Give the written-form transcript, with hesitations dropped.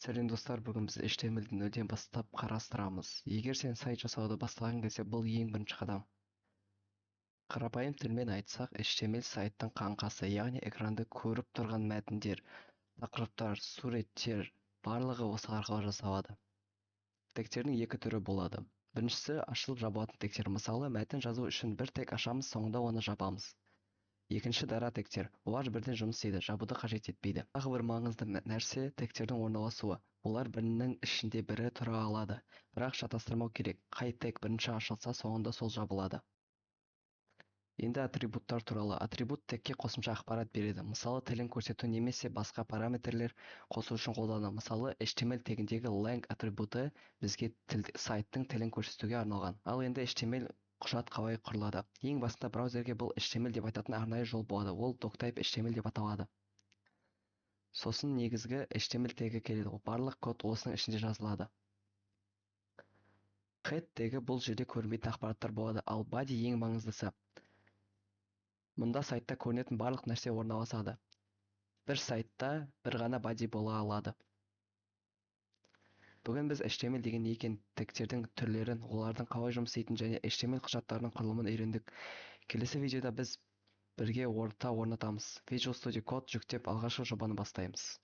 Сәлем достар, бүгін біз HTML-ді нөлден бастап қарастырамыз. Егер сен сайт жасауды бастаған кезде, бұл ең бірінші қадам. Қарапайым тілмен айтсақ, HTML сайттың қаңқасы, яғни экранды көріп тұрған мәтіндер, тақырыптар, суреттер, барлығы осы арқылы жасалады. Тегтердің екі түрі болады. Біріншісі ашылып жабылатын тегтер. Мысалы, мәтін жазу үшін бір тег ашамыз, соңында оны жабамыз. Екінші дара тегтер. Олар бірден жұмыс істейді, жабуды қажет етпейді. Тағы бір маңызды нәрсе тегтердің орналасуы. Олар бірінің ішінде бірі тұра алады. Бірақ шатастырмау керек. Қай тег бірінші ашылса, соңында сол жабылады. Енді атрибуттар туралы. Атрибут тегке қосымша ақпарат береді. Мысалы, тілін көрсету немесе басқа параметрлер қосу үшін қолданылады. Мысалы, HTML тегіндегі lang атрибуты бізге сайттың тілін көрсетуге арналған. Ал енді HTML құжат қалай құрылады? Ең басында браузерге бұл HTML деп айтатын арнайы жол болады. Ол doctype HTML деп аталады. Сосын негізгі HTML тегі келеді. Барлық код осының ішінде жазылады. Head тегі бұл жерде көрінбейтін ақпараттар болады, ал body ең маңыздысы. Мұнда сайтта көрінетін барлық нәрсе орналасады. Бір сайтта бір ғана body бола алады. Бүгін біз HTML деген не екенін, тегтердің түрлерін, олардың қалай жұмыс істейтінін және HTML құжаттарының құрылымын үйрендік. Келесі видеода біз бірге орнатамыз. Visual Studio Code жүктеп алғашқы жобаны бастаймыз.